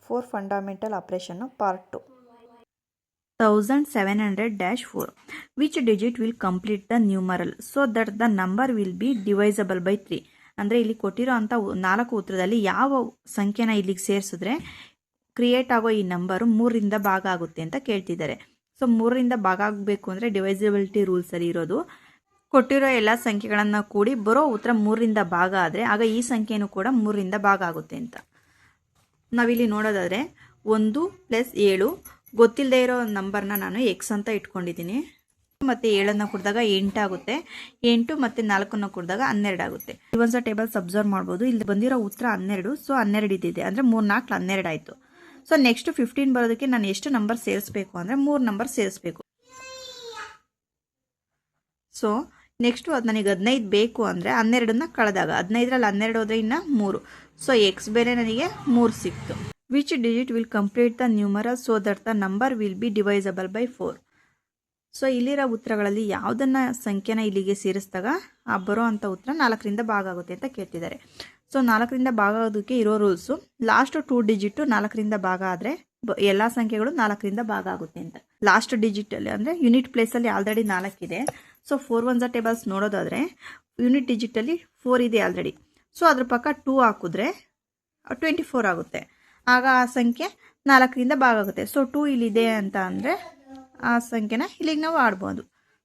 4 fundamental operation part 2. 1700-4. Which digit will complete the numeral so that the number will be divisible by 3? ಅಂದರೆ ಇಲ್ಲಿ ಕೊಟ್ಟಿರೋ ಅಂಥ 4 ಉತ್ತರದಲ್ಲಿ ಯಾವ ಸಂಖ್ಯೆನ ಇಲ್ಲಿಗೆ ಸೇರಿಸಿದ್ರೆ ಕ್ರಿಯೇಟ್ ಆಗೋ ಈ ನಂಬರು 3ರಿಂದ ಭಾಗ ಆಗುತ್ತೆ ಅಂತ ಕೇಳ್ತಿದ್ದಾರೆ. ಸೊ 3ರಿಂದ ಭಾಗ ಆಗಬೇಕು ಅಂದರೆ ಡಿವೈಸಿಬಿಲಿಟಿ ರೂಲ್ಸಲ್ಲಿ ಇರೋದು ಕೊಟ್ಟಿರೋ ಎಲ್ಲ ಸಂಖ್ಯೆಗಳನ್ನು ಕೂಡಿ ಬರೋ ಉತ್ತರ 3ರಿಂದ ಭಾಗ ಆದರೆ ಆಗ ಈ ಸಂಖ್ಯೆನೂ ಕೂಡ 3ರಿಂದ ಭಾಗ ಆಗುತ್ತೆ ಅಂತ. ನಾವಿಲ್ಲಿ ನೋಡೋದಾದರೆ 1 + 7 ಗೊತ್ತಿಲ್ಲದೆ ಇರೋ ನಂಬರ್ನ ನಾನು ಎಕ್ಸ್ ಅಂತ ಇಟ್ಕೊಂಡಿದ್ದೀನಿ. ಮತ್ತು 7 ಕೊಡಿದಾಗ 8 ಆಗುತ್ತೆ. 8 ಮತ್ತು 4 ಕೊಡಿದಾಗ 12 ಆಗುತ್ತೆ. ಇವನ್ಸ ಟೇಬಲ್ಸ್ ಅಬ್ಸರ್ವ್ ಮಾಡ್ಬೋದು. ಇಲ್ಲಿ ಬಂದಿರೋ ಉತ್ತರ 12. ಸೊ 12 ಇದ್ದಿದೆ ಅಂದರೆ 3 4 12 ಆಯಿತು. ಸೊ ನೆಕ್ಸ್ಟ್ 15 ಬರೋದಕ್ಕೆ ನಾನು ಎಷ್ಟು ನಂಬರ್ ಸೇರಿಸಬೇಕು ಅಂದರೆ 3 ನಂಬರ್ ಸೇರಿಸಬೇಕು. ಸೊ ನೆಕ್ಸ್ಟು ಅದು ನನಗೆ 15 ಬೇಕು ಅಂದರೆ 12ನ್ನ ಕಳೆದಾಗ 15ರಲ್ಲಿ 12 ಹೋದರೆ ಇನ್ನು 3. ಸೊ ಎಕ್ಸ್ ಬೆಲೆ ನನಗೆ 3 ಸಿಕ್ತು. Which digit will complete the numeral so that the number will be divisible by 4? So ಇಲ್ಲಿರೋ ಉತ್ತರಗಳಲ್ಲಿ ಯಾವುದನ್ನು ಸಂಖ್ಯೆನ ಇಲ್ಲಿಗೆ ಸೇರಿಸಿದಾಗ ಆ ಬರೋ ಅಂಥ ಉತ್ತರ 4ರಿಂದ ಭಾಗ ಆಗುತ್ತೆ ಅಂತ ಕೇಳ್ತಿದ್ದಾರೆ. ಸೊ 4ರಿಂದ ಭಾಗ ಆಗೋದಕ್ಕೆ ಇರೋ ರೂಲ್ಸು ಲಾಸ್ಟ್ 2 ಡಿಜಿಟು 4ರಿಂದ ಭಾಗ ಆದರೆ ಎಲ್ಲ ಸಂಖ್ಯೆಗಳು 4ರಿಂದ ಭಾಗ ಆಗುತ್ತೆ ಅಂತ. ಲಾಸ್ಟ್ ಡಿಜಿಟಲ್ಲಿ ಅಂದರೆ ಯೂನಿಟ್ ಪ್ಲೇಸಲ್ಲಿ ಆಲ್ರೆಡಿ 4 ಇದೆ. ಸೊ 4 1 ಟೇಬಲ್ಸ್ ನೋಡೋದಾದರೆ ಯೂನಿಟ್ ಡಿಜಿಟಲ್ಲಿ 4 ಇದೆ ಆಲ್ರೆಡಿ. ಸೊ ಅದ್ರ ಪಕ್ಕ 2 ಹಾಕಿದ್ರೆ 24 ಆಗುತ್ತೆ. ಆಗ ಆ ಸಂಖ್ಯೆ 4ರಿಂದ ಭಾಗ ಆಗುತ್ತೆ. ಸೊ 2 ಇಲ್ಲಿದೆ ಅಂತ ಅಂದರೆ ಆ ಸಂಖ್ಯೆನ ಇಲ್ಲಿಗೆ ನಾವು ಆಡ್ಬೋದು.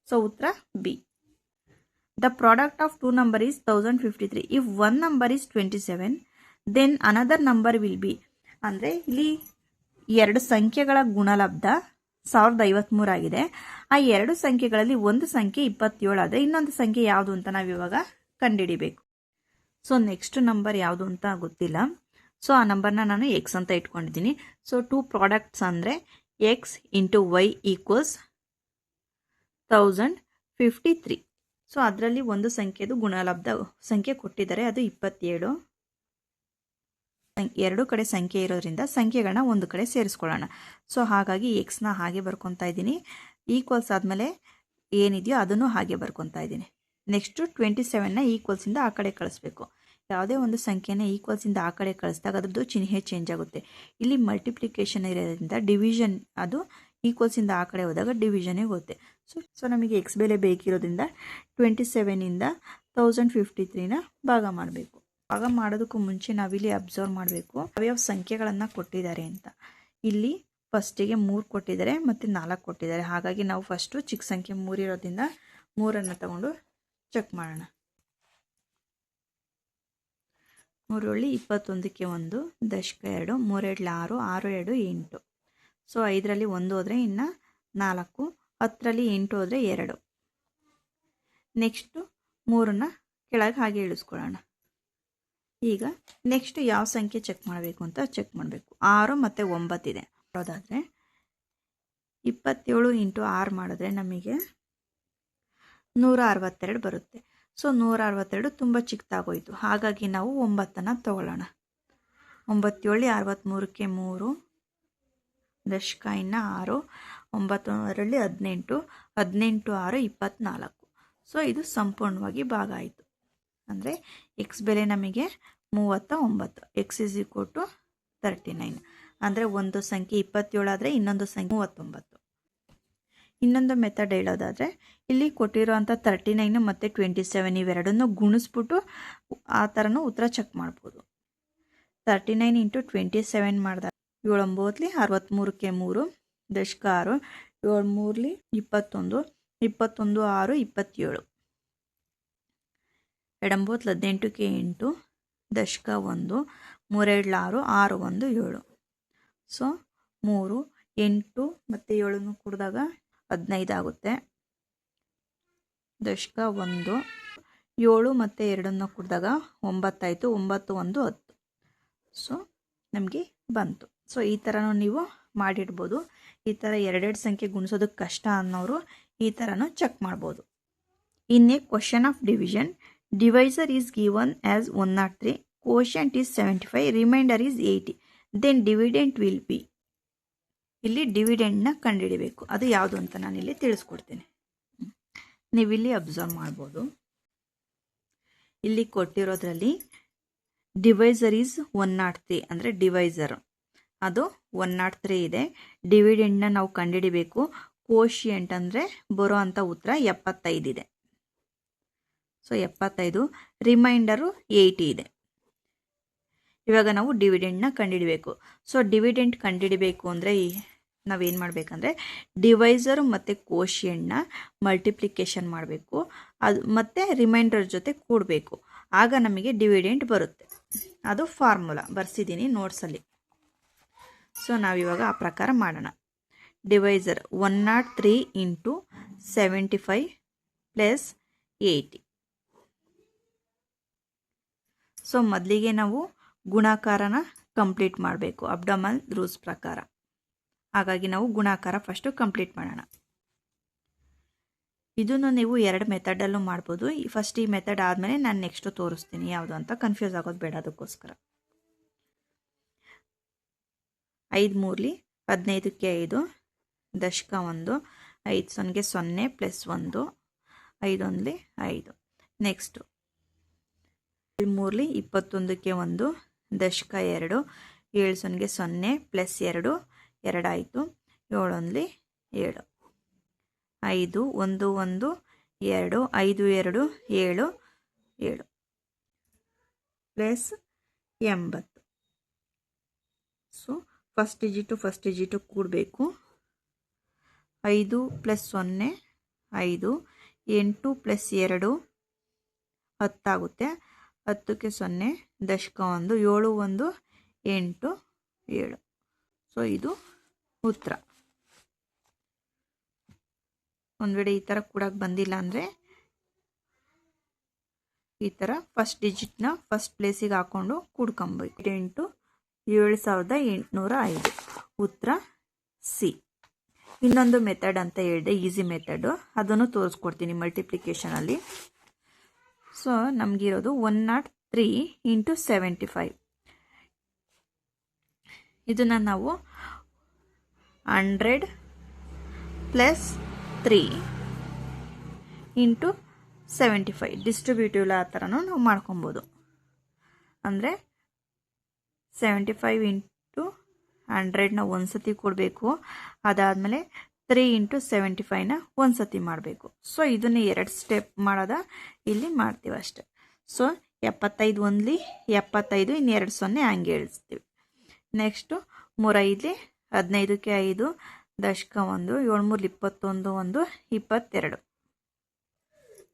ಸೊ ಉತ್ತರ B. The product of 2 number is 1053. If 1 number is 27 then another number will be. ಅಂದರೆ ಇಲ್ಲಿ 2 ಸಂಖ್ಯೆಗಳ ಗುಣಲಬ್ಧ 1053 ಆಗಿದೆ. ಆ 2 ಸಂಖ್ಯೆಗಳಲ್ಲಿ ಒಂದು ಸಂಖ್ಯೆ 27 ಆದರೆ ಇನ್ನೊಂದು ಸಂಖ್ಯೆ ಯಾವುದು ಅಂತ ನಾವು ಇವಾಗ ಕಂಡುಹಿಡಿಬೇಕು. ಸೊ ನೆಕ್ಸ್ಟ್ ನಂಬರ್ ಯಾವುದು ಅಂತ ಗೊತ್ತಿಲ್ಲ. ಸೊ ಆ ನಂಬರ್ನ ನಾನು ಎಕ್ಸ್ ಅಂತ ಇಟ್ಕೊಂಡಿದ್ದೀನಿ. ಸೊ 2 ಪ್ರಾಡಕ್ಟ್ಸ್ ಅಂದರೆ ಎಕ್ಸ್ ಇಂಟು ವೈ ಈಕ್ವಲ್ಸ್ 1053. ಸೊ ಅದರಲ್ಲಿ ಒಂದು ಸಂಖ್ಯೆದು ಗುಣಲಬ್ಧ ಸಂಖ್ಯೆ ಕೊಟ್ಟಿದ್ದಾರೆ, ಅದು 27. 2 ಕಡೆ ಸಂಖ್ಯೆ ಇರೋದ್ರಿಂದ ಸಂಖ್ಯೆಗಳನ್ನ ಒಂದು ಕಡೆ ಸೇರಿಸ್ಕೊಳ್ಳೋಣ. ಸೊ ಹಾಗಾಗಿ ಎಕ್ಸ್ನ ಹಾಗೆ ಬರ್ಕೊತಾ ಇದ್ದೀನಿ. ಈಕ್ವಲ್ಸ್ ಆದಮೇಲೆ ಏನಿದೆಯೋ ಅದನ್ನು ಹಾಗೆ ಬರ್ಕೊತಾ ಇದ್ದೀನಿ. ನೆಕ್ಸ್ಟು 27ನ ಈಕ್ವಲ್ಸಿಂದ ಆ ಕಡೆ ಕಳಿಸ್ಬೇಕು. ಯಾವುದೇ ಒಂದು ಸಂಖ್ಯೆನ ಈಕ್ವಲ್ಸಿಂದ ಆ ಕಡೆ ಕಳಿಸಿದಾಗ ಅದರದ್ದು ಚಿಹ್ನೆ ಚೇಂಜ್ ಆಗುತ್ತೆ. ಇಲ್ಲಿ ಮಲ್ಟಿಪ್ಲಿಕೇಶನ್ ಇರೋದ್ರಿಂದ ಡಿವಿಷನ್, ಅದು ಈಕ್ವಲ್ಸಿಂದ ಆ ಕಡೆ ಹೋದಾಗ ಡಿವಿಷನ್ನೇ ಹೋಗುತ್ತೆ. ಸೊ ನಮಗೆ ಎಕ್ಸ್ ಬೆಲೆ ಬೇಕಿರೋದ್ರಿಂದ 27ಇಂದ 1053ನ ಭಾಗ ಮಾಡಬೇಕು. ಭಾಗ ಮಾಡೋದಕ್ಕೂ ಮುಂಚೆ ನಾವಿಲ್ಲಿ ಅಬ್ಸರ್ವ್ ಮಾಡಬೇಕು ಯಾವ್ಯಾವ ಸಂಖ್ಯೆಗಳನ್ನು ಕೊಟ್ಟಿದ್ದಾರೆ ಅಂತ. ಇಲ್ಲಿ ಫಸ್ಟಿಗೆ 3 ಕೊಟ್ಟಿದ್ದಾರೆ ಮತ್ತು 4 ಕೊಟ್ಟಿದ್ದಾರೆ. ಹಾಗಾಗಿ ನಾವು ಫಸ್ಟು ಚಿಕ್ಕ ಸಂಖ್ಯೆ 3 ಇರೋದ್ರಿಂದ 3ಅನ್ನು ತಗೊಂಡು ಚೆಕ್ ಮಾಡೋಣ. 3 21ಕ್ಕೆ 1, ದಶಕ 2, 3 6, 6 2 8. ಸೊ 5ರಲ್ಲಿ 1 ಹೋದರೆ ಇನ್ನು 4, 10ರಲ್ಲಿ 8 ಹೋದರೆ 2. ನೆಕ್ಸ್ಟು 3ನ್ನ ಕೆಳಗೆ ಹಾಗೆ ಇಳಿಸ್ಕೊಳ್ಳೋಣ. ಈಗ ನೆಕ್ಸ್ಟ್ ಯಾವ ಸಂಖ್ಯೆ ಚೆಕ್ ಮಾಡಬೇಕು ಅಂತ ಚೆಕ್ ಮಾಡಬೇಕು. 6 ಮತ್ತು 9 ಇದೆ. ಮಾಡೋದಾದರೆ 27 ಇಂಟು 6 ಮಾಡಿದ್ರೆ ನಮಗೆ 162 ಬರುತ್ತೆ. ಸೊ 162 ತುಂಬ ಚಿಕ್ಕದಾಗೋಯ್ತು. ಹಾಗಾಗಿ ನಾವು 9ಅನ್ನು ತಗೊಳ್ಳೋಣ. 9 7 63ಕ್ಕೆ 3, ದಶಕ ಇನ್ನು 6, 9ರಲ್ಲಿ 18, 18 6 24. ಸೊ ಇದು ಸಂಪೂರ್ಣವಾಗಿ ಭಾಗ ಆಯಿತು. ಅಂದರೆ ಎಕ್ಸ್ ಬೆಲೆ ನಮಗೆ 39. X is equal to 39. ಅಂದರೆ ಒಂದು ಸಂಖ್ಯೆ 27 ಆದರೆ ಇನ್ನೊಂದು ಸಂಖ್ಯೆ 39. ಇನ್ನೊಂದು ಮೆಥಡ್ ಹೇಳೋದಾದರೆ ಇಲ್ಲಿ ಕೊಟ್ಟಿರೋಂಥ 39 ಮತ್ತು 27 ಇವೆರಡನ್ನು ಗುಣಿಸ್ಬಿಟ್ಟು ಆ ಥರನೂ ಉತ್ತರ ಚೆಕ್ ಮಾಡ್ಬೋದು. 39 ಇಂಟು 27 ಮಾಡಿದಾಗ 7 9 63ಕ್ಕೆ 3, ದಶಕ 6, 7 3 21, 21 6 27, 2 9 18ಕ್ಕೆ 8, ದಶಕ 1, 3 2 6, 6 1 7. ಸೊ 3 8 ಮತ್ತು 7 ಕೂಡಿದಾಗ 15 ಆಗುತ್ತೆ. ದಶಕ 1, 7 ಮತ್ತು 2 ಕೂಡಿದಾಗ 9 ಆಯಿತು. 9 1 10. ಸೊ ನಮಗೆ ಬಂತು. ಸೊ ಈ ಥರನೂ ನೀವು ಮಾಡಿಡ್ಬೋದು. ಈ ಥರ 2 ಸಂಖ್ಯೆ ಗುಣಿಸೋದಕ್ಕೆ ಕಷ್ಟ ಅನ್ನೋರು ಈ ಥರನೂ ಚೆಕ್ ಮಾಡ್ಬೋದು. In a question of division, divisor is given as 103, quotient is 75, remainder is 80, then dividend will be. ಇಲ್ಲಿ ಡಿವಿಡೆಂಡ್ನ ಕಂಡುಹಿಡಿಬೇಕು. ಅದು ಯಾವುದು ಅಂತ ನಾನಿಲ್ಲಿ ತಿಳಿಸ್ಕೊಡ್ತೀನಿ. ನೀವಿಲ್ಲಿ ಅಬ್ಸರ್ವ್ ಮಾಡ್ಬೋದು. ಇಲ್ಲಿ ಕೊಟ್ಟಿರೋದ್ರಲ್ಲಿ ಡಿವೈಸರ್ ಈಸ್ 103 ಅಂದರೆ ಡಿವೈಸರ್, ಅದು 103 ಇದೆ. ಡಿವಿಡೆಂಡ್ನ ನಾವು ಕಂಡುಹಿಡಿಬೇಕು. ಕೋಶಿಯಂಟ್ ಅಂದರೆ ಬರೋ ಅಂಥ ಉತ್ತರ 75 ಇದೆ. ಸೊ 75. ರಿಮೈಂಡರು 80 ಇದೆ. ಇವಾಗ ನಾವು ಡಿವಿಡೆಂಡ್ನ ಕಂಡುಹಿಡಬೇಕು. ಸೊ ಡಿವಿಡೆಂಡ್ ಕಂಡುಹಿಡಬೇಕು ಅಂದರೆ ನಾವೇನು ಮಾಡಬೇಕಂದ್ರೆ ಡಿವೈಸರು ಮತ್ತು ಕೋಶಿಯಂಟ್ನ ಮಲ್ಟಿಪ್ಲಿಕೇಶನ್ ಮಾಡಬೇಕು. ಅದು ಮತ್ತು ರಿಮೈಂಡರ್ ಜೊತೆ ಕೂಡಬೇಕು. ಆಗ ನಮಗೆ ಡಿವಿಡೆಂಡ್ ಬರುತ್ತೆ. ಅದು ಫಾರ್ಮುಲಾ ಬರ್ಸಿದ್ದೀನಿ ನೋಟ್ಸಲ್ಲಿ. ಸೊ ನಾವಿವಾಗ ಆ ಪ್ರಕಾರ ಮಾಡೋಣ. Divisor 103 into 75 plus 80. ಸೊ ಮೊದಲಿಗೆ ನಾವು ಗುಣಾಕಾರನ ಕಂಪ್ಲೀಟ್ ಮಾಡಬೇಕು ಅಬ್ಡಮಲ್ ರೂಲ್ಸ್ ಪ್ರಕಾರ. ಹಾಗಾಗಿ ನಾವು ಗುಣಾಕಾರ ಫಸ್ಟು ಕಂಪ್ಲೀಟ್ ಮಾಡೋಣ. ಇದನ್ನು ನೀವು 2 ಮೆಥಡಲ್ಲೂ ಮಾಡ್ಬೋದು. ಫಸ್ಟ್ ಈ ಮೆಥಡ್ ಆದಮೇಲೆ ನಾನು ನೆಕ್ಸ್ಟು ತೋರಿಸ್ತೀನಿ ಯಾವುದು ಅಂತ. ಕನ್ಫ್ಯೂಸ್ ಆಗೋದು ಬೇಡ, ಅದಕ್ಕೋಸ್ಕರ. 5 ಮೂರ್ಲಿ 15ಕ್ಕೆ 5 ದಶಕ 1, 5 ಸೊನ್ನೆಗೆ 0 ಪ್ಲಸ್ 1, 5 ಒಂದ್ಲಿ 5. ನೆಕ್ಸ್ಟು 7 ಮೂರ್ಲಿ 21ಕ್ಕೆ 1 ದಶಕ 2, 7 ಸೊನ್ನೆಗೆ 0 ಪ್ಲಸ್ 2, 2 ಆಯಿತು. 7 ಒಂದ್ಲಿ 7, 5 1 1 2, 5 2 7, 7 ಪ್ಲಸ್ 80. ಸೊ ಫಸ್ಟ್ ಡಿಜಿಟು ಕೂಡಬೇಕು. 5 ಪ್ಲಸ್ 0 5, 8 ಪ್ಲಸ್ 2 10 ಆಗುತ್ತೆ. 10ಕ್ಕೆ 0 ದಶಕ 1, 7 1 8 7. ಸೊ ಇದು ಉತ್ತರ. ಒಂದು ವೇಳೆ ಈ ಥರ ಕೂಡಕ್ಕೆ ಬಂದಿಲ್ಲ ಅಂದರೆ ಈ ಥರ ಫಸ್ಟ್ ಡಿಜಿಟ್ನ ಫಸ್ಟ್ ಪ್ಲೇಸಿಗೆ ಹಾಕ್ಕೊಂಡು ಕೂಡ್ಕೊಬೇಕು. 8 7805. ಉತ್ತರ ಸಿ. ಇನ್ನೊಂದು ಮೆಥಡ್ ಅಂತ ಹೇಳಿದೆ, ಈಸಿ ಮೆಥಡು, ಅದನ್ನು ತೋರಿಸ್ಕೊಡ್ತೀನಿ ಮಲ್ಟಿಪ್ಲಿಕೇಶನಲ್ಲಿ. So ನಮಗಿರೋದು 103 into 75. ಇದನ್ನು ನಾವು 100 ಪ್ಲಸ್ 3 ಇಂಟು 75 ಡಿಸ್ಟ್ರಿಬ್ಯೂಟಿವ್ ಲಾ ಆ ಥರನೂ ನಾವು ಮಾಡ್ಕೊಬೋದು. ಅಂದರೆ 75 ಇಂಟು 100ನ ಒಂದು ಸತಿ ಕೊಡಬೇಕು. ಅದಾದಮೇಲೆ 3 ಇಂಟು 75ನ ಒಂದು ಸತಿ ಮಾಡಬೇಕು. ಸೊ ಇದನ್ನು 2 ಸ್ಟೆಪ್ ಮಾಡೋದ ಇಲ್ಲಿ ಮಾಡ್ತೀವಿ ಅಷ್ಟೆ. ಸೊ 75 ಒಂದ್ಲಿ 75, ಇನ್ನು 2 0 ಹಂಗೆ ಇಳಿಸ್ತೀವಿ. ನೆಕ್ಸ್ಟು 3 5ಲಿ 15ಕ್ಕೆ 5 ದಶಕ 1, 7 3 21 1 22.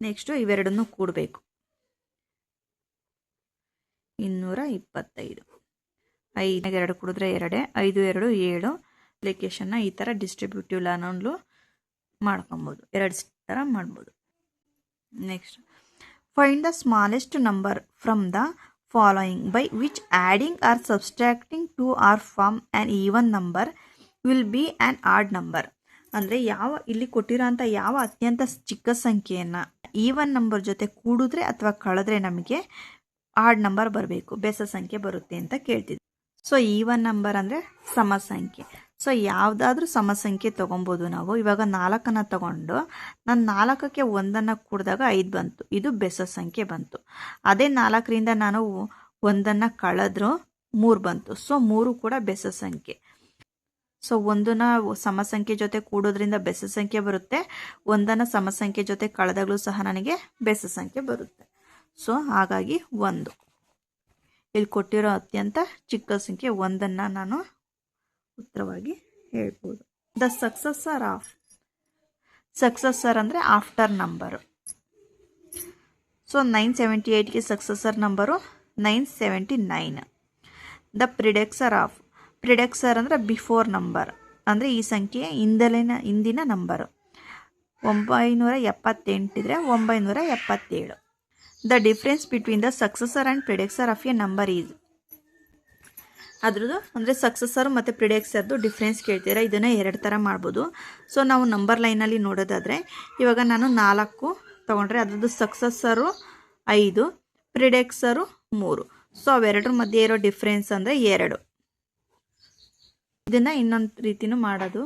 ನೆಕ್ಸ್ಟು ಇವೆರಡನ್ನು ಕೂಡಬೇಕು. 225. 5 2 ಕೂಡಿದ್ರೆ 2, 5 2 7. ಅಪ್ಲಿಕೇಶನ್ನ ಈ ಥರ ಡಿಸ್ಟ್ರಿಬ್ಯೂಟಿವ್ ಲಾನಲ್ಲೂ ಮಾಡ್ಕೊಬೋದು, 2 ಥರ ಮಾಡ್ಬೋದು. Next find the smallest number from the following by which adding or subtracting to or form an even number will be an odd number. ಅಂದರೆ ಇಲ್ಲಿ ಕೊಟ್ಟಿರೋಂಥ ಯಾವ ಅತ್ಯಂತ ಚಿಕ್ಕ ಸಂಖ್ಯೆಯನ್ನು ಈವನ್ ನಂಬರ್ ಜೊತೆ ಕೂಡಿದ್ರೆ ಅಥವಾ ಕಳೆದ್ರೆ ನಮಗೆ ಆಡ್ ನಂಬರ್ ಬರಬೇಕು, ಬೆಸ ಸಂಖ್ಯೆ ಬರುತ್ತೆ ಅಂತ ಕೇಳ್ತಿದ್ದೆ. ಸೊ ಈವನ್ ನಂಬರ್ ಅಂದರೆ ಸಮ ಸಂಖ್ಯೆ. ಸೊ ಯಾವುದಾದ್ರೂ ಸಮ ಸಂಖ್ಯೆ ತೊಗೊಬೋದು ನಾವು. ಇವಾಗ 4 ತಗೊಂಡು ನಾನು 4ಕ್ಕೆ 1 ಕೂಡಿದಾಗ 5 ಬಂತು, ಇದು ಬೆಸ ಸಂಖ್ಯೆ ಬಂತು. ಅದೇ 4ರಿಂದ ನಾನು 1 ಕಳೆದ್ರೂ 3 ಬಂತು. ಸೊ 3 ಕೂಡ ಬೆಸ ಸಂಖ್ಯೆ. ಸೊ 1ನ ಸಮ ಸಂಖ್ಯೆ ಜೊತೆ ಕೂಡೋದ್ರಿಂದ ಬೆಸ ಸಂಖ್ಯೆ ಬರುತ್ತೆ, 1ನ ಸಮ ಸಂಖ್ಯೆ ಜೊತೆ ಕಳೆದಾಗಲೂ ಸಹ ನನಗೆ ಬೆಸ ಸಂಖ್ಯೆ ಬರುತ್ತೆ. ಸೊ ಹಾಗಾಗಿ 1 ಇಲ್ಲಿ ಕೊಟ್ಟಿರೋ ಅತ್ಯಂತ ಚಿಕ್ಕ ಸಂಖ್ಯೆ 1ನ್ನು ನಾನು ಉತ್ತರವಾಗಿ ಹೇಳ್ಬೋದು. ದ ಸಕ್ಸಸರ್ ಅಂದರೆ ಆಫ್ಟರ್ ನಂಬರು. ಸೊ 978ಗೆ ಸಕ್ಸಸರ್ ನಂಬರು 979. ದ ಪ್ರಿಡೆಕ್ಸರ್ ಅಂದರೆ ಬಿಫೋರ್ ನಂಬರ್, ಅಂದರೆ ಈ ಸಂಖ್ಯೆ ಹಿಂದಿನ ನಂಬರು. 978 ಇದ್ರೆ 977. The difference between the successor and predecessor of a number is. ಅದ್ರದ್ದು ಅಂದರೆ ಸಕ್ಸಸರ್ ಮತ್ತು ಪ್ರಿಡೆಕ್ಸರ್ದು ಡಿಫ್ರೆನ್ಸ್ ಕೇಳ್ತೀರಾ. ಇದನ್ನು 2 ಥರ ಮಾಡ್ಬೋದು. ಸೊ ನಾವು ನಂಬರ್ ಲೈನಲ್ಲಿ ನೋಡೋದಾದರೆ ಇವಾಗ ನಾನು 4 ತೊಗೊಂಡ್ರೆ ಅದ್ರದ್ದು ಸಕ್ಸಸರು 5, ಪ್ರಿಡೆಕ್ಸರು 3. ಸೊ ಅವೆರಡರ ಮಧ್ಯೆ ಇರೋ ಡಿಫ್ರೆನ್ಸ್ ಅಂದರೆ 2. ಇದನ್ನು ಇನ್ನೊಂದು ರೀತಿನೂ ಮಾಡೋದು.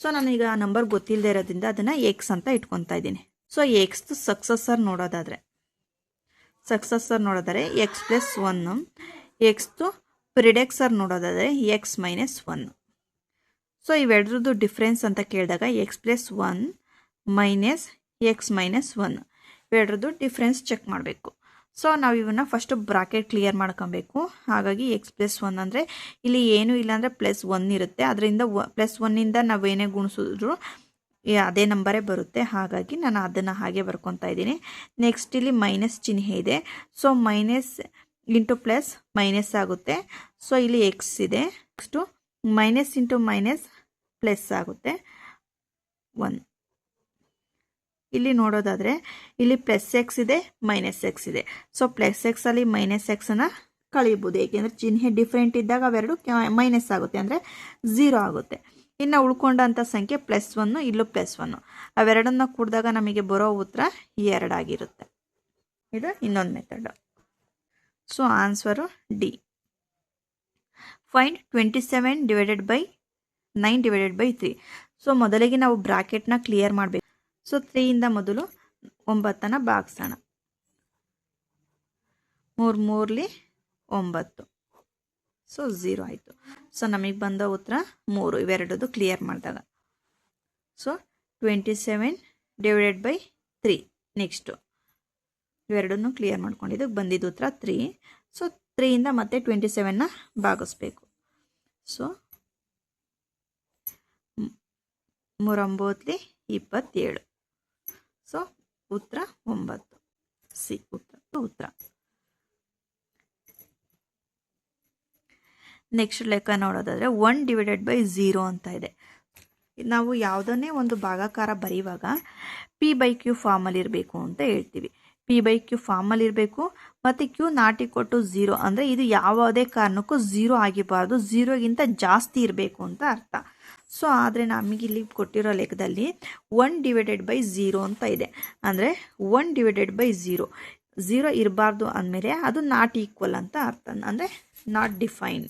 ಸೊ ನಾನೀಗ ಆ ನಂಬರ್ ಗೊತ್ತಿಲ್ಲದೆ ಇರೋದ್ರಿಂದ ಅದನ್ನು ಎಕ್ಸ್ ಅಂತ ಇಟ್ಕೊತಾ ಇದ್ದೀನಿ. ಸೊ ಎಕ್ಸ್ದು ಸಕ್ಸಸರ್ ನೋಡೋದಾದರೆ ಎಕ್ಸ್ ಪ್ಲಸ್ 1, ಎಕ್ಸ್ದು ಪ್ರಿಡೆಕ್ಸರ್ ನೋಡೋದಾದರೆ ಎಕ್ಸ್ ಮೈನಸ್ 1. ಸೊ ಇವೆರಡರದ್ದು ಡಿಫ್ರೆನ್ಸ್ ಅಂತ ಕೇಳಿದಾಗ x plus 1 minus x minus 1 ಇವೆರಡರದ್ದು ಡಿಫ್ರೆನ್ಸ್ ಚೆಕ್ ಮಾಡಬೇಕು. ಸೊ ನಾವು ಇವನ್ನ ಫಸ್ಟ್ ಬ್ರಾಕೆಟ್ ಕ್ಲಿಯರ್ ಮಾಡ್ಕೊಬೇಕು. ಹಾಗಾಗಿ ಎಕ್ಸ್ ಪ್ಲಸ್ 1 ಅಂದರೆ ಇಲ್ಲಿ ಏನೂ ಇಲ್ಲ ಅಂದರೆ ಪ್ಲಸ್ 1 ಇರುತ್ತೆ. ಅದರಿಂದ ಪ್ಲಸ್ 1ಇಂದ ನಾವೇನೇ ಗುಣಿಸಿದ್ರು ಅದೇ ನಂಬರೇ ಬರುತ್ತೆ. ಹಾಗಾಗಿ ನಾನು ಅದನ್ನು ಹಾಗೆ ಬರ್ಕೊತಾ ಇದ್ದೀನಿ. ನೆಕ್ಸ್ಟ್ ಇಲ್ಲಿ ಮೈನಸ್ ಚಿಹ್ನೆ ಇದೆ. So minus into plus minus ಆಗುತ್ತೆ. ಸೊ ಇಲ್ಲಿ ಎಕ್ಸ್ ಇದೆ. Next minus into minus plus ಆಗುತ್ತೆ 1. ಇಲ್ಲಿ ನೋಡೋದಾದರೆ ಇಲ್ಲಿ ಪ್ಲಸ್ ಎಕ್ಸ್ ಇದೆ, ಮೈನಸ್ ಎಕ್ಸ್ ಇದೆ. ಸೊ ಪ್ಲಸ್ ಎಕ್ಸಲ್ಲಿ ಮೈನಸ್ ಎಕ್ಸನ್ನು ಕಳಿಬೋದು. ಏಕೆಂದರೆ ಚಿಹ್ನೆ ಡಿಫ್ರೆಂಟ್ ಇದ್ದಾಗ ಅವೆರಡು ಮೈನಸ್ ಆಗುತ್ತೆ, ಅಂದರೆ 0 ಆಗುತ್ತೆ. ಇನ್ನು ಉಳ್ಕೊಂಡಂಥ ಸಂಖ್ಯೆ ಪ್ಲಸ್ 1, ಇಲ್ಲೂ ಪ್ಲಸ್ 1. ಅವೆರಡನ್ನ ಕೂಡಿದಾಗ ನಮಗೆ ಬರೋ ಉತ್ತರ 2 ಆಗಿರುತ್ತೆ. ಇದು ಇನ್ನೊಂದು method. So answer D. Find 27 divided by 9 divided by 3. So ಮೊದಲಿಗೆ ನಾವು ಬ್ರಾಕೆಟ್ನ ಕ್ಲಿಯರ್ ಮಾಡಬೇಕು. ಸೊ 3ಇಂದ ಮೊದಲು 9 ಭಾಗಿಸೋಣ. 3 3ಲಿ 9. ಸೊ 0 ಆಯಿತು. ಸೊ ನಮಗೆ ಬಂದ ಉತ್ತರ 3. ಇವೆರಡದು ಕ್ಲಿಯರ್ ಮಾಡಿದಾಗ. So 27 divided by 3. ನೆಕ್ಸ್ಟು ಇವೆರಡನ್ನು ಕ್ಲಿಯರ್ ಮಾಡ್ಕೊಂಡಿದ್ದು ಬಂದಿದ್ದು ಉತ್ತರ 3. ಸೊ 3ಇಂದ ಮತ್ತೆ 27ನ ಭಾಗಿಸ್ಬೇಕು. ಸೊ 3 9ಲಿ 27. ಸೊ ಉತ್ತರ 9. ಸಿ ಉತ್ತರ. ನೆಕ್ಸ್ಟ್ ಲೆಕ್ಕ ನೋಡೋದಾದರೆ 1 ಡಿವೈಡೆಡ್ ಬೈ 0 ಅಂತ ಇದೆ. ನಾವು ಯಾವುದನ್ನೇ ಒಂದು ಭಾಗಾಕಾರ ಬರೆಯುವಾಗ ಪಿ ಬೈ ಕ್ಯೂ ಫಾರ್ಮಲ್ಲಿ ಇರಬೇಕು ಅಂತ ಹೇಳ್ತೀವಿ. ಪಿ ಬೈ ಕ್ಯೂ ಫಾರ್ಮಲ್ಲಿ ಇರಬೇಕು ಮತ್ತು ಕ್ಯೂ ನಾಟ್ ಈಕ್ವಲ್ ಟು 0 ಅಂದರೆ ಇದು ಯಾವುದೇ ಕಾರಣಕ್ಕೂ 0 ಆಗಿರಬಾರ್ದು, 0ಗಿಂತ ಜಾಸ್ತಿ ಇರಬೇಕು ಅಂತ ಅರ್ಥ. ಸೊ ಆದರೆ ನಮಗಿಲ್ಲಿ ಕೊಟ್ಟಿರೋ ಲೆಕ್ಕದಲ್ಲಿ 1 ಡಿವೈಡೆಡ್ ಬೈ 0 ಅಂತ ಇದೆ. ಅಂದರೆ 1 ಡಿವೈಡೆಡ್ ಬೈ 0 ಇರಬಾರ್ದು ಅಂದಮೇಲೆ ಅದು ನಾಟ್ ಈಕ್ವಲ್ ಅಂತ ಅರ್ಥ, ಅಂದರೆ ನಾಟ್ ಡಿಫೈನ್,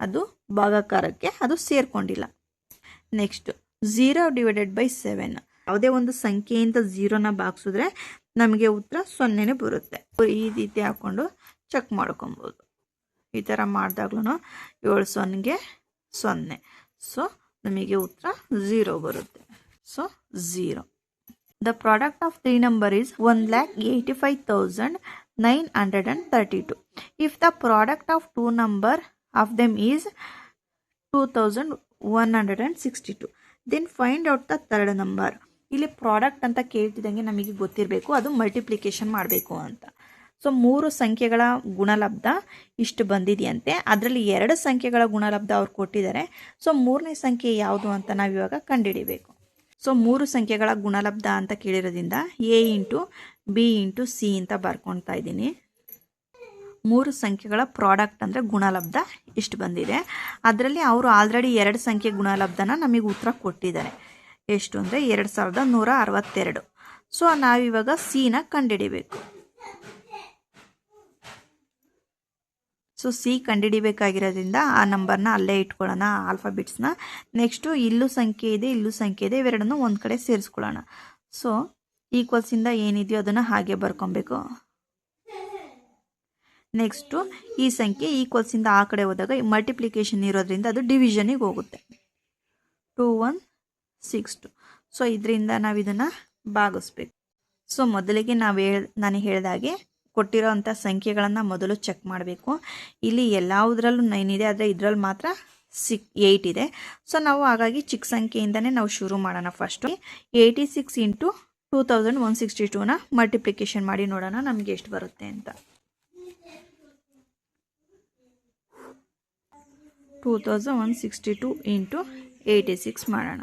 ಅದು ಭಾಗಾಕಾರಕ್ಕೆ ಅದು ಸೇರಿಕೊಂಡಿಲ್ಲ. Next 0 divided by 7. ಯಾವುದೇ ಒಂದು ಸಂಖ್ಯೆಯಿಂದ 0ನ ಭಾಗಿಸಿದ್ರೆ ನಮಗೆ ಉತ್ತರ 0ನೇ ಬರುತ್ತೆ. ಈ ರೀತಿ ಹಾಕ್ಕೊಂಡು ಚೆಕ್ ಮಾಡ್ಕೊಬೋದು. ಈ ಥರ ಮಾಡಿದಾಗ್ಲೂ 7 0ಗೆ 0. ಸೊ ನಮಗೆ ಉತ್ತರ 0 ಬರುತ್ತೆ. So 0. The product of 3 number is 1,85,932. If the product of 2 number of them is 2,162. Then find out the third number. ಇಲ್ಲಿ ಪ್ರಾಡಕ್ಟ್ ಅಂತ ಕೇಳ್ತಿದ್ದಂಗೆ ನಮಗೆ ಗೊತ್ತಿರಬೇಕು ಅದು ಮಲ್ಟಿಪ್ಲಿಕೇಶನ್ ಮಾಡಬೇಕು ಅಂತ. ಸೊ 3 ಸಂಖ್ಯೆಗಳ ಗುಣಲಬ್ಧ ಇಷ್ಟು ಬಂದಿದೆಯಂತೆ. ಅದರಲ್ಲಿ 2 ಸಂಖ್ಯೆಗಳ ಗುಣಲಬ್ಧ ಅವ್ರು ಕೊಟ್ಟಿದ್ದಾರೆ. ಸೊ 3ನೇ ಸಂಖ್ಯೆ ಯಾವುದು ಅಂತ ನಾವು ಇವಾಗ ಕಂಡುಹಿಡಿಬೇಕು. ಸೊ 3 ಸಂಖ್ಯೆಗಳ ಗುಣಲಬ್ಧ ಅಂತ ಕೇಳಿರೋದ್ರಿಂದ A into B into C ಅಂತ ಬರ್ಕೊಳ್ತಾ ಇದ್ದೀನಿ. 3 ಸಂಖ್ಯೆಗಳ ಪ್ರಾಡಕ್ಟ್ ಅಂದರೆ ಗುಣಲಬ್ಧ ಇಷ್ಟು ಬಂದಿದೆ. ಅದರಲ್ಲಿ ಅವರು ಆಲ್ರೆಡಿ 2 ಸಂಖ್ಯೆ ಗುಣಲಬ್ಧನ ನಮಗೆ ಉತ್ತರ ಕೊಟ್ಟಿದ್ದಾರೆ. ಎಷ್ಟು ಅಂದರೆ 2162. ಸೊ ನಾವಿವಾಗ ಸಿನ ಕಂಡುಹಿಡಿಬೇಕು. ಸೊ ಸಿ ಕಂಡುಹಿಡಿಬೇಕಾಗಿರೋದ್ರಿಂದ ಆ ನಂಬರ್ನ ಅಲ್ಲೇ ಇಟ್ಕೊಳ್ಳೋಣ, ಆಲ್ಫಾಬಿಟ್ಸ್ನ. ನೆಕ್ಸ್ಟು ಇಲ್ಲೂ ಸಂಖ್ಯೆ ಇದೆ, ಇಲ್ಲೂ ಸಂಖ್ಯೆ ಇದೆ, ಇವೆರಡನ್ನು ಒಂದು ಕಡೆ ಸೇರಿಸ್ಕೊಳ್ಳೋಣ. ಸೊ ಈಕ್ವಲ್ಸಿಂದ ಏನಿದೆಯೋ ಅದನ್ನು ಹಾಗೆ ಬರ್ಕೊಬೇಕು. ನೆಕ್ಸ್ಟು ಈ ಸಂಖ್ಯೆ ಈಕ್ವಲ್ಸಿಂದ ಆ ಕಡೆ ಹೋದಾಗ ಮಲ್ಟಿಪ್ಲಿಕೇಶನ್ ಇರೋದ್ರಿಂದ ಅದು ಡಿವಿಷನಿಗೆ ಹೋಗುತ್ತೆ. 2162. ಸೊ ಇದರಿಂದ ನಾವು ಇದನ್ನು ಭಾಗಿಸ್ಬೇಕು. ಸೊ ಮೊದಲಿಗೆ ನಾನು ಹೇಳಿದಾಗೆ ಕೊಟ್ಟಿರೋಂಥ ಸಂಖ್ಯೆಗಳನ್ನು ಮೊದಲು ಚೆಕ್ ಮಾಡಬೇಕು. ಇಲ್ಲಿ ಎಲ್ಲದರಲ್ಲೂ 9 ಇದೆ, ಆದರೆ ಇದರಲ್ಲಿ ಮಾತ್ರ 8 ಇದೆ. ಸೊ ನಾವು ಹಾಗಾಗಿ ಚಿಕ್ಕ ಸಂಖ್ಯೆಯಿಂದನೇ ನಾವು ಶುರು ಮಾಡೋಣ. ಫಸ್ಟು 86 ಇಂಟು 2162ನ ಮಲ್ಟಿಪ್ಲಿಕೇಶನ್ ಮಾಡಿ ನೋಡೋಣ ನಮಗೆ ಎಷ್ಟು ಬರುತ್ತೆ ಅಂತ. 2162 ಇಂಟು 86 ಮಾಡೋಣ.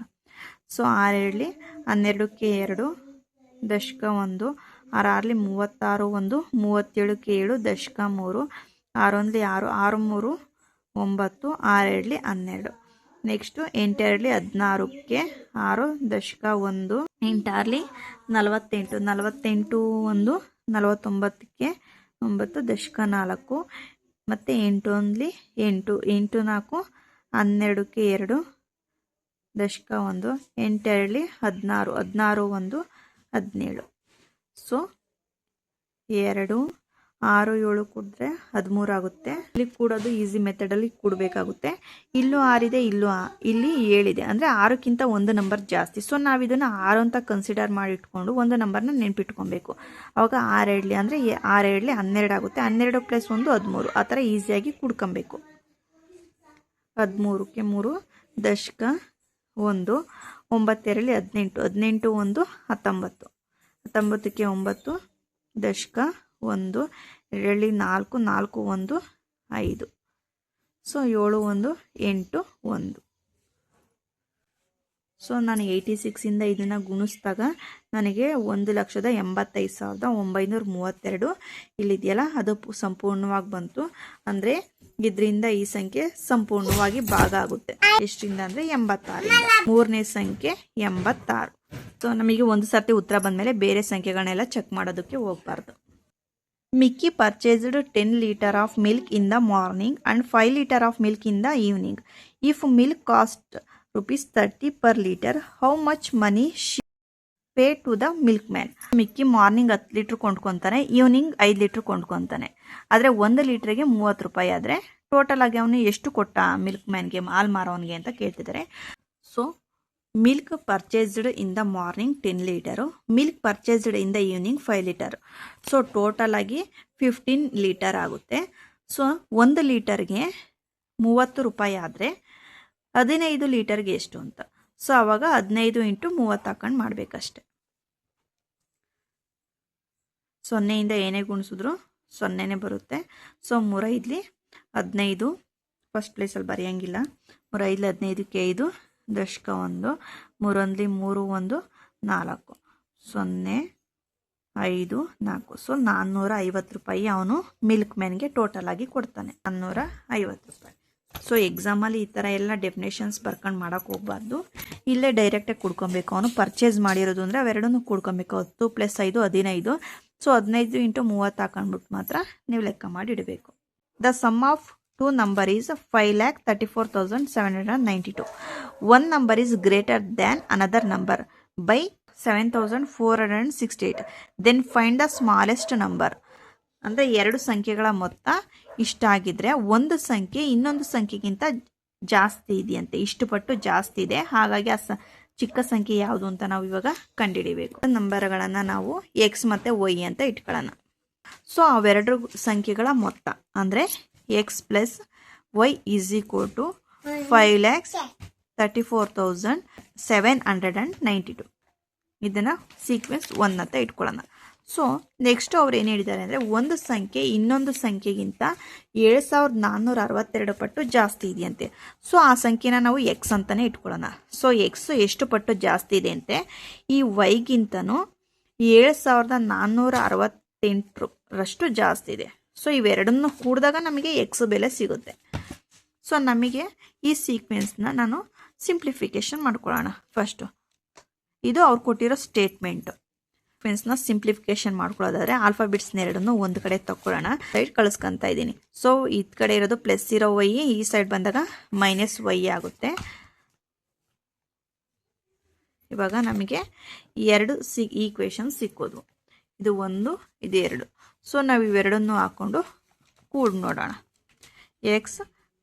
ಸೊ 6 2 12ಕ್ಕೆ 2 ದಶಕ 1, 6 6 36 1, 37ಕ್ಕೆ 7 ದಶಕ 3, 6 1 6, 6 3 9, 6 2 12. ನೆಕ್ಸ್ಟು 8 2 16ಕ್ಕೆ 6 ದಶಕ 1, 8 6 48, 48 1 49ಕ್ಕೆ 9 ದಶಕ 4, ಮತ್ತು 8 1 8, 8 4 12ಕ್ಕೆ 2 ದಶಕ 1, 8 2 16, 16 1 17. ಸೊ 2 6 7 ಕೂಡಿದ್ರೆ 13 ಆಗುತ್ತೆ. ಇಲ್ಲಿ ಕೂಡೋದು ಈಸಿ ಮೆಥಡಲ್ಲಿ ಕೂಡಬೇಕಾಗುತ್ತೆ. ಇಲ್ಲೂ 6 ಇದೆ, ಇಲ್ಲಿ 7 ಇದೆ, ಅಂದರೆ 6ಕ್ಕಿಂತ ಒಂದು ನಂಬರ್ ಜಾಸ್ತಿ. ಸೊ ನಾವು ಇದನ್ನು 6 ಅಂತ ಕನ್ಸಿಡರ್ ಮಾಡಿ ಇಟ್ಕೊಂಡು ಒಂದು ನಂಬರ್ನ ನೆನ್ಪಿಟ್ಕೊಬೇಕು. ಅವಾಗ 6 2 ಅಂದರೆ 6 2 12 ಆಗುತ್ತೆ. 12 + 1 13. ಆ ಥರ ಈಸಿಯಾಗಿ ಕೂಡ್ಕೊಬೇಕು. 13ಕ್ಕೆ 3 ದಶಕ 1, 9 2 18, 18 1 19, 19ಕ್ಕೆ 9 ದಶಕ 1, 2 4 4 1 5, ಸೊ 7 1 8 1. ಸೊ ನಾನು 86ಇಂದ ಇದನ್ನು ಗುಣಿಸಿದಾಗ ನನಗೆ 1,85,932 ಇಲ್ಲಿದೆಯಲ್ಲ ಅದು ಸಂಪೂರ್ಣವಾಗಿ ಬಂತು. ಅಂದರೆ ಇದರಿಂದ ಈ ಸಂಖ್ಯೆ ಸಂಪೂರ್ಣವಾಗಿ ಭಾಗ ಆಗುತ್ತೆ. ಎಷ್ಟರಿಂದ ಅಂದರೆ 86ರಿಂದ. ಮೂರನೇ ಸಂಖ್ಯೆ 86. ಸೊ ನಮಗೆ ಒಂದು ಸರ್ತಿ ಉತ್ತರ ಬಂದಮೇಲೆ ಬೇರೆ ಸಂಖ್ಯೆಗಳನ್ನೆಲ್ಲ ಚೆಕ್ ಮಾಡೋದಕ್ಕೆ ಹೋಗಬಾರ್ದು. Mickey purchased 10 liters of milk in the morning and 5 liters of milk in the evening. If milk cost ₹30 per liter, how much money she pay to the milkman? Mickey morning 10 litre ಕೊಂಡ್ಕೊತಾನೆ, evening 5 litre ಕೊಂಡ್ಕೊತಾನೆ. ಆದರೆ 1 ಲೀಟ್ರಿಗೆ ₹30 ಆದರೆ total ಆಗಿ ಅವನು ಎಷ್ಟು ಕೊಟ್ಟ milk ಮ್ಯಾನ್ಗೆ, ಹಾಲು ಮಾರೋನಿಗೆ ಅಂತ ಕೇಳ್ತಿದ್ದಾರೆ. So milk purchased in the morning 10 litre, milk purchased in the evening 5 litre. So total ಆಗಿ 15 ಲೀಟರ್ ಆಗುತ್ತೆ. ಸೊ 1 ಲೀಟರ್ಗೆ ₹30 ಆದರೆ 15 ಲೀಟರ್ಗೆ ಎಷ್ಟು ಅಂತ. ಸೊ ಆವಾಗ 15 × 30 ಹಾಕೊಂಡು ಮಾಡಬೇಕಷ್ಟೆ. 0ಯಿಂದ ಏನೇ ಗುಣಿಸಿದ್ರು 0ನೇ ಬರುತ್ತೆ. ಸೊ 3 5 15, ಫಸ್ಟ್ ಪ್ಲೇಸಲ್ಲಿ ಬರೆಯೋಂಗಿಲ್ಲ. 3 5 15ಕ್ಕೆ 5 ದಶಕ 1, 3 1 3 1 4, 0 5 4. ಸೊ ₹450 ಅವನು ಮಿಲ್ಕ್ ಮ್ಯಾನ್ಗೆ ಟೋಟಲ್ ಆಗಿ ಕೊಡ್ತಾನೆ. ₹450. ಸೊ ಎಕ್ಸಾಮಲ್ಲಿ ಈ ಥರ ಎಲ್ಲ ಡೆಫಿನೇಷನ್ಸ್ ಬರ್ಕೊಂಡು ಮಾಡೋಕ್ಕೆ ಹೋಗಬಾರ್ದು. ಇಲ್ಲೇ ಡೈರೆಕ್ಟಾಗಿ ಕುಡ್ಕೊಬೇಕು. ಅವನು ಪರ್ಚೇಸ್ ಮಾಡಿರೋದು ಅಂದರೆ ಅವೆರಡನ್ನೂ ಕುಡ್ಕೊಬೇಕು. 10 + 5 15. ಸೊ 15 × 30 ಹಾಕೊಂಡ್ಬಿಟ್ಟು ಮಾತ್ರ ನೀವು ಲೆಕ್ಕ ಮಾಡಿ ಇಡಬೇಕು. The sum of 2 number is 5,34,792. One number is greater than another number by 7,468. Then find the smallest number. ಅಂದರೆ 2 ಸಂಖ್ಯೆಗಳ ಮೊತ್ತ ಇಷ್ಟಾಗಿದ್ರೆ ಒಂದು ಸಂಖ್ಯೆ ಇನ್ನೊಂದು ಸಂಖ್ಯೆಗಿಂತ ಜಾಸ್ತಿ ಇದೆಯಂತೆ, ಇಷ್ಟು ಪಟ್ಟು ಜಾಸ್ತಿ ಇದೆ. ಹಾಗಾಗಿ ಆ ಚಿಕ್ಕ ಸಂಖ್ಯೆ ಯಾವುದು ಅಂತ ನಾವು ಇವಾಗ ಕಂಡುಹಿಡಿಬೇಕು. ನಂಬರ್ಗಳನ್ನು ನಾವು x ಮತ್ತು y ಅಂತ ಇಟ್ಕೊಳ್ಳೋಣ. ಸೊ ಅವೆರಡು ಸಂಖ್ಯೆಗಳ ಮೊತ್ತ ಅಂದರೆ x + y = 5,34,792. ಇದನ್ನು ಸೀಕ್ವೆನ್ಸ್ 1 ಅಂತ ಇಟ್ಕೊಳ್ಳೋಣ. ಸೊ ನೆಕ್ಸ್ಟ್ ಅವ್ರು ಏನು ಹೇಳಿದ್ದಾರೆ ಅಂದರೆ ಒಂದು ಸಂಖ್ಯೆ ಇನ್ನೊಂದು ಸಂಖ್ಯೆಗಿಂತ 7,462 ಪಟ್ಟು ಜಾಸ್ತಿ ಇದೆಯಂತೆ. ಸೊ ಆ ಸಂಖ್ಯೆನ ನಾವು x ಅಂತಲೇ ಇಟ್ಕೊಳ್ಳೋಣ. ಸೊ x ಎಷ್ಟು ಪಟ್ಟು ಜಾಸ್ತಿ ಇದೆ ಅಂತೆ, ಈ y-ಗಿಂತನೂ 7,468ರಷ್ಟು ಜಾಸ್ತಿ ಇದೆ. ಸೊ ಇವೆರಡನ್ನು ಕೂಡಿದಾಗ ನಮಗೆ x ಬೆಲೆ ಸಿಗುತ್ತೆ. ಸೊ ನಮಗೆ ಈ ಸೀಕ್ವೆನ್ಸ್ನ ನಾನು ಸಿಂಪ್ಲಿಫಿಕೇಶನ್ ಮಾಡ್ಕೊಳ್ಳೋಣ. ಫಸ್ಟು ಇದು ಅವ್ರು ಕೊಟ್ಟಿರೋ ಸ್ಟೇಟ್ಮೆಂಟು. ಸೀಕ್ವೆನ್ಸ್ನ ಸಿಂಪ್ಲಿಫಿಕೇಶನ್ ಮಾಡ್ಕೊಳ್ಳೋದಾದರೆ ಆಲ್ಫಾಬಿಟ್ಸ್ನ ಎರಡನ್ನು ಒಂದು ಕಡೆ ತಗೊಳ್ಳೋಣ. ಸೈಡ್ ಕಳಿಸ್ಕೊತಾ ಇದ್ದೀನಿ. ಸೊ ಈ ಕಡೆ ಇರೋದು ಪ್ಲಸ್ ಇರೋ y, ಈ ಸೈಡ್ ಬಂದಾಗ -y ಆಗುತ್ತೆ. ಇವಾಗ ನಮಗೆ 2 ಈಕ್ವೇಷನ್ ಸಿಕ್ಕೋದು. ಇದು 1, ಇದು 2. ಸೊ ನಾವು ಇವೆರಡನ್ನು ಹಾಕ್ಕೊಂಡು ಕೂಡಿ ನೋಡೋಣ. x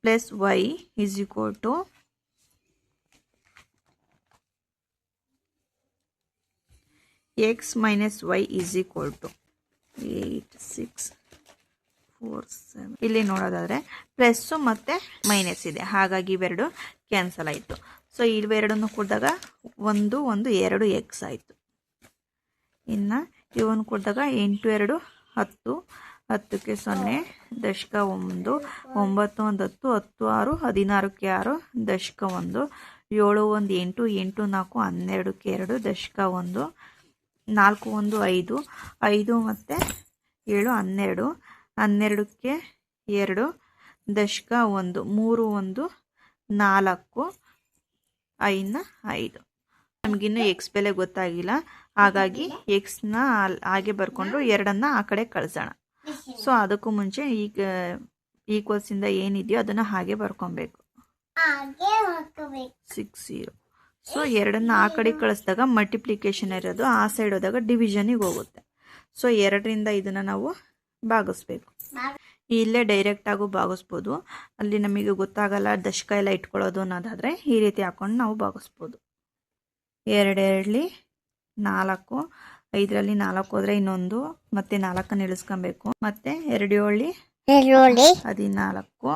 + y = x - y = 8 6 4 7. ಇಲ್ಲಿ ನೋಡೋದಾದರೆ ಪ್ಲಸ್ಸು ಮತ್ತು ಮೈನಸ್ ಇದೆ, ಹಾಗಾಗಿ ಇವೆರಡು ಕ್ಯಾನ್ಸಲ್ ಆಯಿತು. ಸೊ ಇವೆರಡನ್ನು ಕೂಡಿದಾಗ 1 1 2 x ಆಯಿತು. ಇನ್ನು ಇವನು ಕೊಟ್ಟಾಗ 8 2 10, 10ಕ್ಕೆ 0 ದಶಕ 1, 9 1 10, 10 6 16ಕ್ಕೆ 6 ದಶಕ 1, 7 1 8, 8 4 12ಕ್ಕೆ 2 ದಶಕ 1, 4 1 5, 5 ಮತ್ತು 7 12, 12ಕ್ಕೆ 2 ದಶಕ 1, 3 1 4, 5 5. ನಮಗಿನ್ನೂ ಎಕ್ಸ್ ಬೆಲೆ ಗೊತ್ತಾಗಿಲ್ಲ, ಹಾಗಾಗಿ ಎಕ್ಸ್ನ ಹಾಗೆ ಬರ್ಕೊಂಡು 2ಅನ್ನ ಆ ಕಡೆ ಕಳಿಸೋಣ. ಸೊ ಅದಕ್ಕೂ ಮುಂಚೆ ಈಗ ಈಕ್ವಲ್ಸಿಂದ ಏನಿದೆಯೋ ಅದನ್ನು ಹಾಗೆ ಬರ್ಕೊಬೇಕು. 6 0. ಸೊ 2ಅನ್ನ ಆ ಕಡೆ ಕಳಿಸಿದಾಗ ಮಲ್ಟಿಪ್ಲಿಕೇಶನ್ ಇರೋದು, ಆ ಸೈಡ್ ಹೋದಾಗ ಡಿವಿಷನಿಗೆ ಹೋಗುತ್ತೆ. ಸೊ 2ರಿಂದ ಇದನ್ನು ನಾವು ಭಾಗಿಸ್ಬೇಕು. ಇಲ್ಲೇ ಡೈರೆಕ್ಟಾಗೂ ಭಾಗಿಸ್ಬೋದು, ಅಲ್ಲಿ ನಮಗೆ ಗೊತ್ತಾಗಲ್ಲ ದಶಕ ಎಲ್ಲ ಇಟ್ಕೊಳ್ಳೋದು ಅನ್ನೋದಾದರೆ ಈ ರೀತಿ ಹಾಕೊಂಡು ನಾವು ಭಾಗಿಸ್ಬೋದು. 2 2 4, 5ರಲ್ಲಿ 4 ಹೋದರೆ ಇನ್ನೊಂದು, ಮತ್ತೆ 4 ಇಳಿಸ್ಕೊಬೇಕು, ಮತ್ತೆ 2 7 14.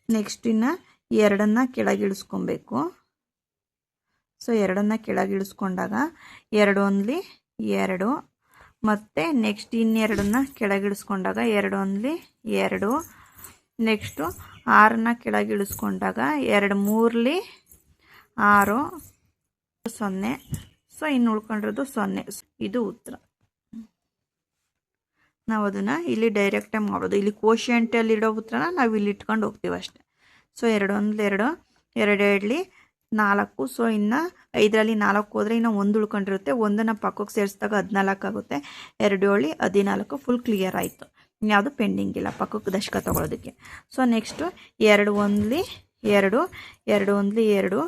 ನೆಕ್ಸ್ಟ್ ಇನ್ನು 2 ಕೆಳಗಿಳಿಸ್ಕೊಬೇಕು. ಸೊ 2 ಕೆಳಗಿಳಿಸ್ಕೊಂಡಾಗ 2 1 2, ಮತ್ತು ನೆಕ್ಸ್ಟ್ ಇನ್ನೆರಡನ್ನ ಕೆಳಗಿಳಿಸ್ಕೊಂಡಾಗ 2 1 2, ನೆಕ್ಸ್ಟು 6 ಕೆಳಗಿಳಿಸ್ಕೊಂಡಾಗ 2 3 6 0. ಸೊ ಇನ್ನು ಉಳ್ಕೊಂಡಿರೋದು 0. ಇದು ಉತ್ತರ. ನಾವು ಅದನ್ನು ಇಲ್ಲಿ ಡೈರೆಕ್ಟಾಗಿ ಮಾಡೋದು. ಇಲ್ಲಿ ಕೋಶಿಯಂಟಲ್ಲಿಡೋ ಉತ್ತರನ ನಾವು ಇಲ್ಲಿ ಇಟ್ಕೊಂಡು ಹೋಗ್ತೀವಿ ಅಷ್ಟೆ. ಸೊ 2 1 2, 2 2 4. ಸೊ ಇನ್ನು 5ರಲ್ಲಿ 4 ಹೋದರೆ ಇನ್ನು 1 ಉಳ್ಕೊಂಡಿರುತ್ತೆ. 1ನ ಪಕ್ಕಕ್ಕೆ ಸೇರಿಸಿದಾಗ 14 ಆಗುತ್ತೆ. 2 7 14. ಫುಲ್ ಕ್ಲಿಯರ್ ಆಯಿತು. ಇನ್ಯಾವುದು ಪೆಂಡಿಂಗ್ ಇಲ್ಲ ಪಕ್ಕಕ್ಕೆ ದಶಕ ತೊಗೊಳೋದಕ್ಕೆ. ಸೊ ನೆಕ್ಸ್ಟು 2 1 2, 2 1 2,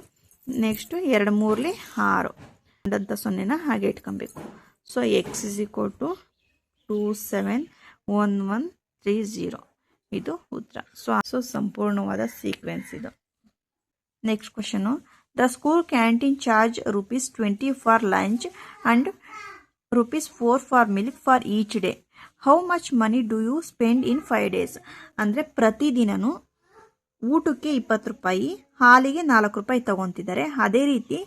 ನೆಕ್ಸ್ಟು 2 3 6 ಅಂತ 0ನ ಹಾಗೆ ಇಟ್ಕೊಬೇಕು. So x = 2 7 1 1 3 0. ಇದು ಉತ್ತರ. ಸೊ ಸಂಪೂರ್ಣವಾದ ಸೀಕ್ವೆನ್ಸ್ ಇದು. Next question, the school canteen charge ₹20 for lunch and ₹4 for milk for each day. How much money do you spend in 5 days? ಅಂದರೆ ಪ್ರತಿದಿನವೂ ಊಟಕ್ಕೆ ₹20, ಹಾಲಿಗೆ ₹4 ತಗೊತಿದ್ದಾರೆ. ಅದೇ ರೀತಿ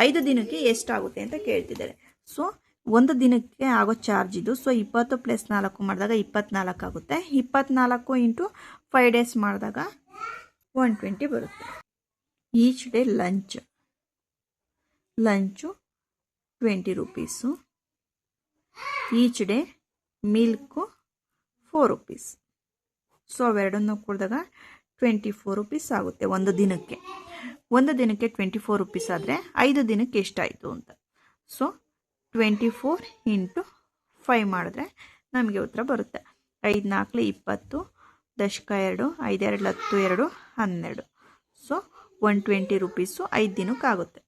5 ದಿನಕ್ಕೆ ಎಷ್ಟಾಗುತ್ತೆ ಅಂತ ಕೇಳ್ತಿದ್ದಾರೆ. ಸೊ 1 ದಿನಕ್ಕೆ ಆಗೋ ಚಾರ್ಜ್ ಇದು. ಸೊ 20 + 4 ಮಾಡಿದಾಗ 24 ಆಗುತ್ತೆ. 24 × 5 days ಮಾಡಿದಾಗ 120 ಬರುತ್ತೆ. Each day lunch ₹20, each day milk ₹4. So ಅವೆರಡನ್ನು ಕೂಡಿದಾಗ ₹24 ಆಗುತ್ತೆ ಒಂದು ದಿನಕ್ಕೆ. 1 ದಿನಕ್ಕೆ ₹24 ಆದರೆ 5 ದಿನಕ್ಕೆ ಎಷ್ಟಾಯಿತು ಅಂತ. ಸೊ 24 × 5 ಮಾಡಿದ್ರೆ ನಮಗೆ ಉತ್ತರ ಬರುತ್ತೆ. 5 4 20, ದಶಕ 2, 5 2 10, 2 12. ಸೊ ₹120 5 ದಿನಕ್ಕೆ ಆಗುತ್ತೆ.